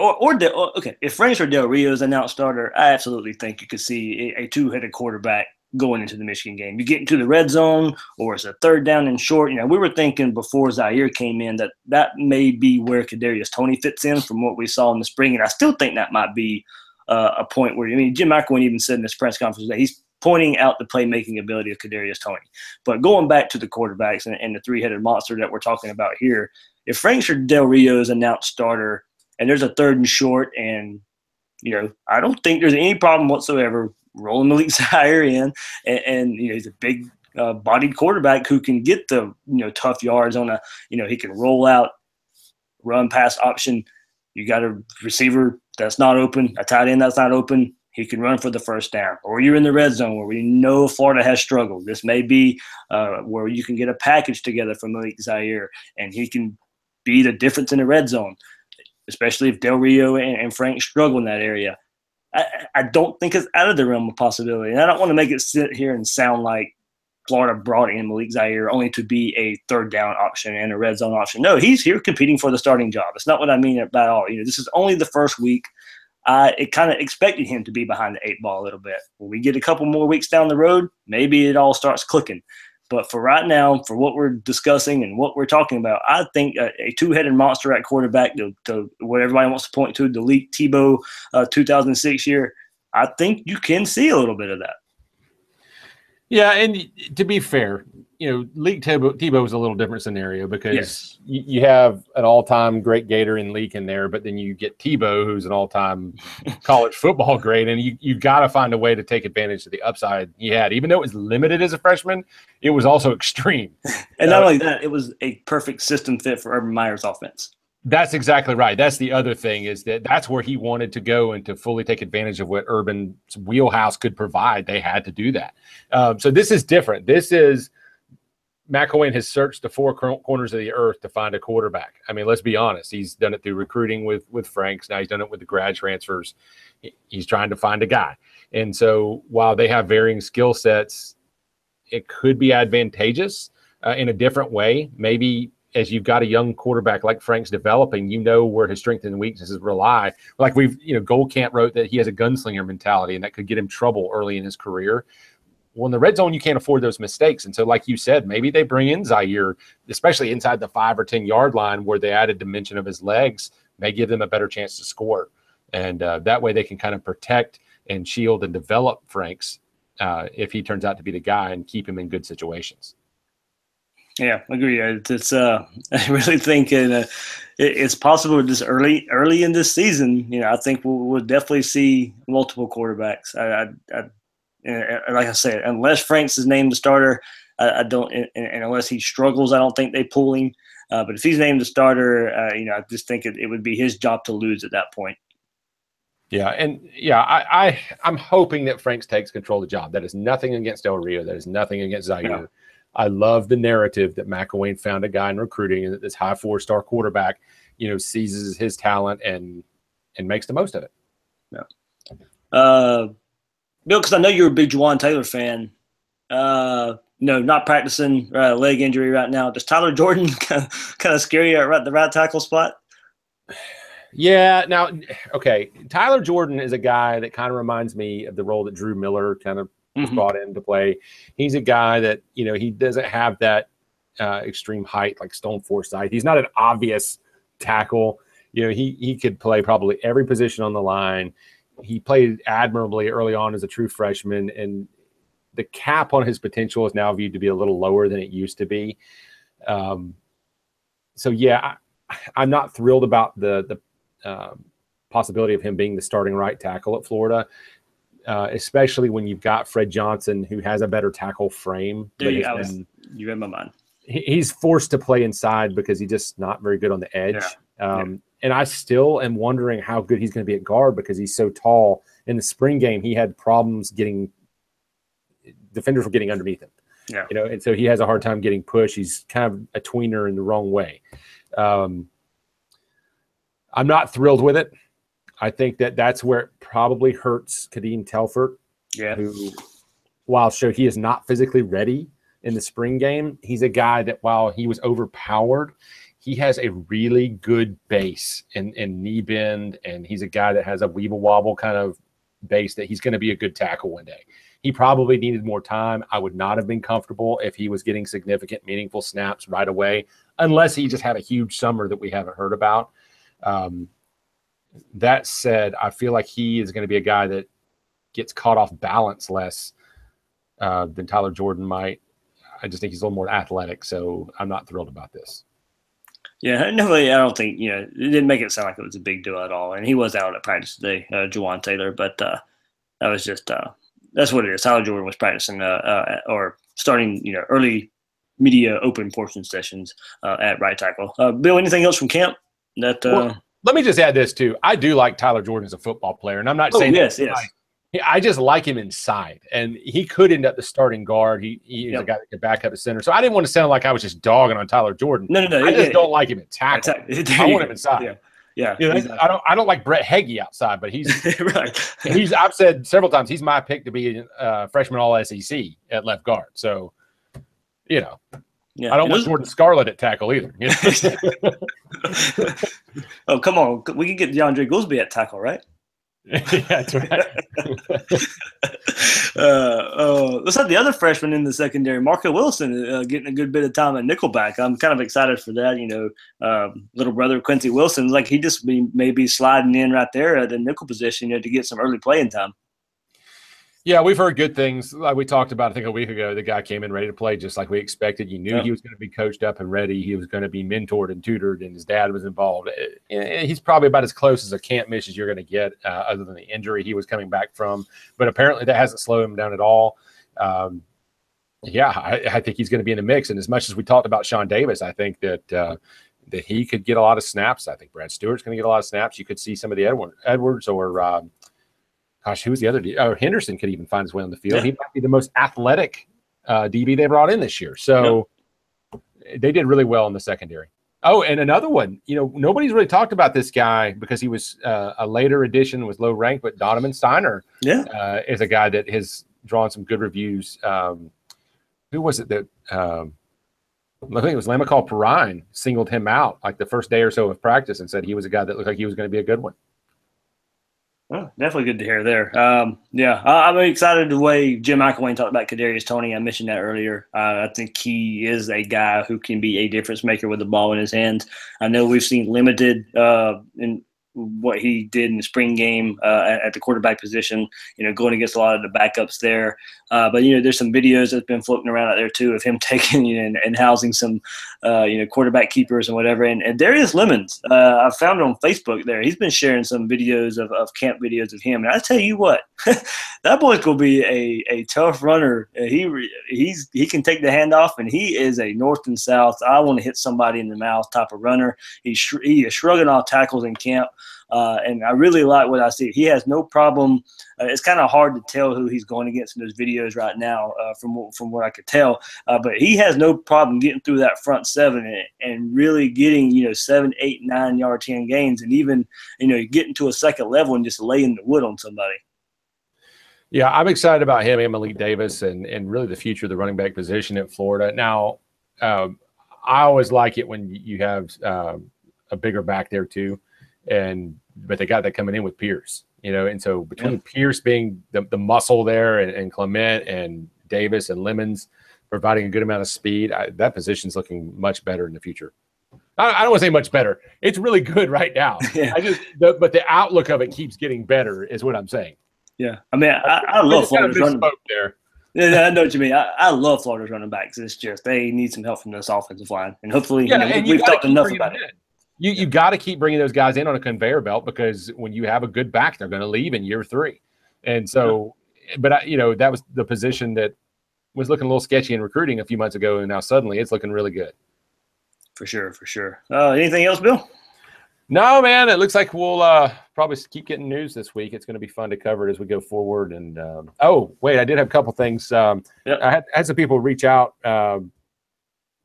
if Franks or Del Rio's announced starter, I absolutely think you could see a two-headed quarterback going into the Michigan game. You get into the red zone, or it's a third down and short. You know, we were thinking before Zaire came in that may be where Kadarius Toney fits in from what we saw in the spring, and I still think that might be a point where, I mean, Jim McElwain even said in his press conference that he's pointing out the playmaking ability of Kadarius Toney. But going back to the quarterbacks and the three-headed monster that we're talking about here, if Franks or Del Rio is announced starter and there's a third and short, and, you know, I don't think there's any problem whatsoever rolling Malik Zaire in, and you know, he's a big bodied quarterback who can get the, you know, tough yards on he can roll out, run pass option. You got a receiver that's not open, a tight end that's not open. He can run for the first down. Or you're in the red zone where we know Florida has struggled. This may be where you can get a package together for Malik Zaire, and he can be the difference in the red zone, especially if Del Rio and Frank struggle in that area. I don't think it's out of the realm of possibility. And I don't want to make it sit here and sound like Florida brought in Malik Zaire only to be a third down option and a red zone option. No, he's here competing for the starting job. That's not what I mean at all. You know, this is only the first week. It kind of expected him to be behind the 8 ball a little bit. When we get a couple more weeks down the road, maybe it all starts clicking. But for right now, for what we're discussing and what we're talking about, I think a two-headed monster at quarterback, to what everybody wants to point to, the Leak Tebow 2006 year, I think you can see a little bit of that. Yeah, and to be fair, you know, Leak Tebow is a little different scenario, because you have an all-time great Gator in Leak in there, but then you get Tebow, who's an all-time college football great, and you got to find a way to take advantage of the upside he had. Even though it was limited as a freshman, it was also extreme. And not only that, it was a perfect system fit for Urban Meyer's offense. That's exactly right. That's the other thing, is that's where he wanted to go, and to fully take advantage of what Urban's wheelhouse could provide, they had to do that. So this is different. This is McElwain has searched the four corners of the earth to find a quarterback. I mean, let's be honest. He's done it through recruiting with Franks. Now he's done it with the grad transfers. He's trying to find a guy. And so while they have varying skill sets, it could be advantageous in a different way. Maybe as you've got a young quarterback like Frank's developing, you know where his strengths and weaknesses rely. Like Goldcamp wrote that he has a gunslinger mentality, and that could get him trouble early in his career. Well, in the red zone, you can't afford those mistakes. And so, like you said, maybe they bring in Zaire, especially inside the 5 or 10 yard line, where the added dimension of his legs may give them a better chance to score. And that way they can kind of protect and shield and develop Franks if he turns out to be the guy, and keep him in good situations. Yeah, I agree. It's I really think it's possible this early in this season. You know, I think we'll definitely see multiple quarterbacks. Like I said, unless Franks is named the starter, I don't, and unless he struggles, I don't think they pull him. But if he's named the starter, I just think it would be his job to lose at that point. Yeah, and I'm hoping that Franks takes control of the job. That is nothing against Del Rio. That is nothing against Zaire. No. I love the narrative that McElwain found a guy in recruiting, and that this high 4-star quarterback, seizes his talent and makes the most of it. Yeah. Bill, because I know you're a big Juwan Taylor fan. Not practicing, leg injury right now. Does Tyler Jordan kind of scare you at the right tackle spot? Yeah. Now, okay, Tyler Jordan is a guy that kind of reminds me of the role that Drew Miller kind of was brought in to play. He's a guy that, he doesn't have that extreme height like Stone Forsythe. He's not an obvious tackle. He could play probably every position on the line. He played admirably early on as a true freshman, and the cap on his potential is now viewed to be a little lower than it used to be. So yeah, I'm not thrilled about the possibility of him being the starting right tackle at Florida, especially when you've got Fred Johnson, who has a better tackle frame. You read my mind. He's forced to play inside because he's just not very good on the edge. And I still am wondering how good he's going to be at guard because he's so tall. In the spring game, he had problems defenders were getting underneath him. Yeah. And so he has a hard time getting pushed. He's kind of a tweener in the wrong way. I'm not thrilled with it. I think that's where it probably hurts Kadeem Telfort, who, while he is not physically ready in the spring game, he's a guy that while he was overpowered, he has a really good base and knee bend, and he's a guy that has a weeble wobble kind of base that he's going to be a good tackle one day. He probably needed more time. I would not have been comfortable if he was getting significant, meaningful snaps right away, unless he just had a huge summer that we haven't heard about. That said, I feel like he is going to be a guy that gets caught off balance less than Tyler Jordan might. I just think he's a little more athletic, so I'm not thrilled about this. Yeah, no, I don't think, it didn't make it sound like it was a big deal at all. And he was out at practice today, Juwan Taylor, but that was just that's what it is. Tyler Jordan was practicing or starting, early media open portion sessions at right tackle. Bill, anything else from camp? Well, let me just add this too. I do like Tyler Jordan as a football player, and I'm not saying yes. I just like him inside, and he could end up the starting guard. He's a guy that could back up a center. So I didn't want to sound like I was just dogging on Tyler Jordan. No. I just don't like him at tackle. I want him inside. Yeah. I don't like Brett Heggie outside, but he's right. I've said several times he's my pick to be a freshman All SEC at left guard. So, I don't want Jordan Scarlett at tackle either. Oh, come on. We can get DeAndre Goolsby at tackle, right? Yeah, that's right. Let's have the other freshman in the secondary, Marco Wilson, getting a good bit of time at nickelback. I'm kind of excited for that. Little brother Quincy Wilson, like he just may be sliding in right there at the nickel position, to get some early playing time. Yeah, we've heard good things. Like we talked about, I think a week ago, the guy came in ready to play just like we expected. You knew he was going to be coached up and ready. He was going to be mentored and tutored, and his dad was involved. He's probably about as close as a can't miss as you're going to get, other than the injury he was coming back from. But apparently that hasn't slowed him down at all. I think he's going to be in the mix. And as much as we talked about Sean Davis, I think that he could get a lot of snaps. I think Brad Stewart's going to get a lot of snaps. You could see some of the Edwards or who was the other? Henderson could even find his way on the field. He might be the most athletic DB they brought in this year. So they did really well in the secondary. Oh, and another one, nobody's really talked about this guy because he was a later addition, was low rank, but Donovan Steiner is a guy that has drawn some good reviews. Who was it that I think it was Lamicall Perrine singled him out like the first day or so of practice and said he was a guy that looked like he was going to be a good one. Oh, definitely good to hear there. I'm excited the way Jim McElwain talked about Kadarius Toney. I mentioned that earlier. I think he is a guy who can be a difference maker with the ball in his hands. I know we've seen limited in what he did in the spring game at the quarterback position, going against a lot of the backups there. But there's some videos that's been floating around out there too of him taking and housing some, quarterback keepers and whatever. And Darius Lemons, I found it on Facebook there. He's been sharing some videos of camp videos of him. And I tell you what, that boy's going to be a tough runner. He can take the handoff, and he is a north and south. I want to hit somebody in the mouth type of runner. He is shrugging off tackles in camp. And I really like what I see. He has no problem. It's kind of hard to tell who he's going against in those videos right now from what I could tell. But he has no problem getting through that front seven and really getting, 7, 8, 9 yard 10 gains, and even, getting to a second level and just laying the wood on somebody. Yeah, I'm excited about him and Malik Davis and really the future of the running back position at Florida. Now, I always like it when you have a bigger back there too. But they got that coming in with Pierce, and so between Pierce being the muscle there and Clement and Davis and Lemons providing a good amount of speed, that position's looking much better in the future. I don't want to say much better. It's really good right now. But the outlook of it keeps getting better is what I'm saying. Yeah. I mean, I love Florida's running back. Yeah, I know what you mean. I love Florida's running backs. It's just they need some help from this offensive line, and hopefully, Yeah, and you we've got to talked keep enough bringing them about it. in. You got to keep bringing those guys in on a conveyor belt because when you have a good back, they're going to leave in year 3. And so, but that was the position that was looking a little sketchy in recruiting a few months ago, and now suddenly it's looking really good. For sure, for sure. Anything else, Bill? No, man. It looks like we'll probably keep getting news this week. It's going to be fun to cover it as we go forward. And wait, I did have a couple things. I had some people reach out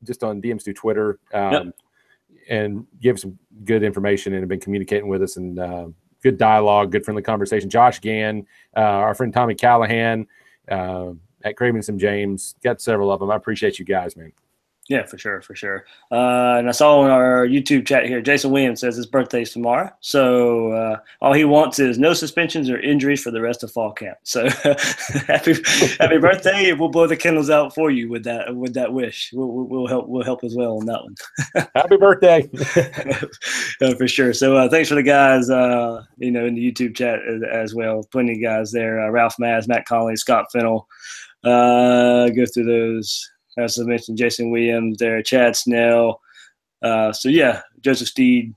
just on DMs through Twitter and give some good information and have been communicating with us and good dialogue, good friendly conversation. Josh Gann, our friend Tommy Callahan at Craven Sim James, got several of them. I appreciate you guys, man. Yeah, for sure, for sure. And I saw on our YouTube chat here, Jason Williams says his birthday's tomorrow. So all he wants is no suspensions or injuries for the rest of fall camp. So happy birthday. We'll blow the candles out for you with that wish. We'll help as well on that one. Happy birthday. For sure. So thanks for the guys, in the YouTube chat as well. Plenty of guys there. Ralph Maz, Matt Conley, Scott Fennell. Go through those. As I mentioned, Jason Williams there, Chad Snell. Joseph Steed,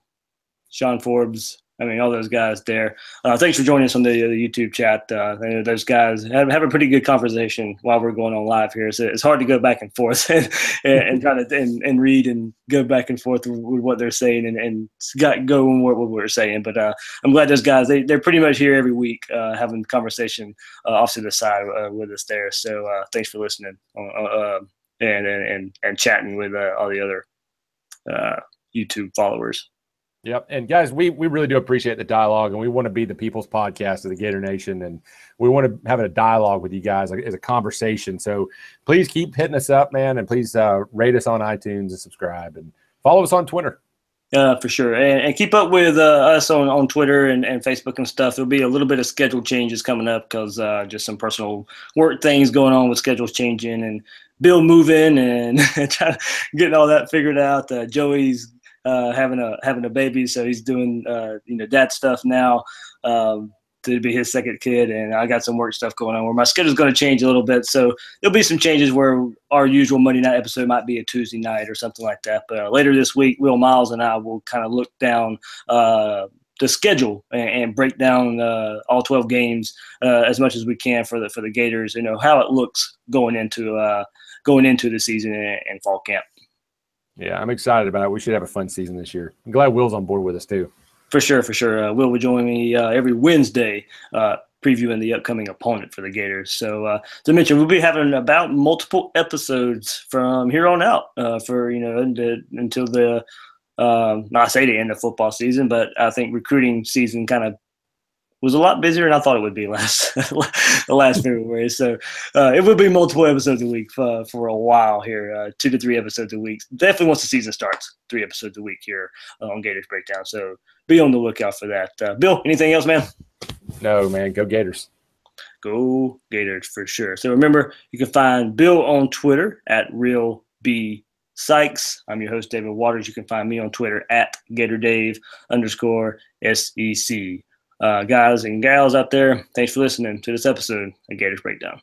Sean Forbes. I mean, all those guys there. Thanks for joining us on the YouTube chat. Those guys have a pretty good conversation while we're going on live here. So it's hard to go back and forth and try to and read and go back and forth with what they're saying and go on what we're saying. But I'm glad those guys, they're pretty much here every week having conversation off to the side with us there. So thanks for listening and chatting with all the other YouTube followers. Yep. And guys, we really do appreciate the dialogue, and we want to be the people's podcast of the Gator Nation. And we want to have a dialogue with you guys as a conversation. So please keep hitting us up, man. And please rate us on iTunes and subscribe and follow us on Twitter. For sure. And keep up with us on Twitter and Facebook and stuff. There'll be a little bit of schedule changes coming up because just some personal work things going on with schedules changing and Bill moving and getting all that figured out. Joey's having a baby, so he's doing dad stuff now to be his second kid, and I got some work stuff going on where my schedule's going to change a little bit. So there'll be some changes where our usual Monday night episode might be a Tuesday night or something like that. But later this week, Will Miles and I will kind of look down the schedule and break down all 12 games as much as we can for the Gators. How it looks going into the season and fall camp. Yeah, I'm excited about it. We should have a fun season this year. I'm glad Will's on board with us too. For sure. Will will join me every Wednesday previewing the upcoming opponent for the Gators. So, as I mentioned, we'll be having about multiple episodes from here on out until the not say the end of football season, but I think recruiting season kind of was a lot busier than I thought it would be last February. So it will be multiple episodes a week for a while here, 2 to 3 episodes a week. Definitely once the season starts, 3 episodes a week here on Gators Breakdown. So be on the lookout for that. Bill, anything else, man? No, man. Go Gators. Go Gators for sure. So remember, you can find Bill on Twitter at RealBSykes. I'm your host, David Waters. You can find me on Twitter at GatorDave_SEC. Guys and gals out there, thanks for listening to this episode of Gators Breakdown.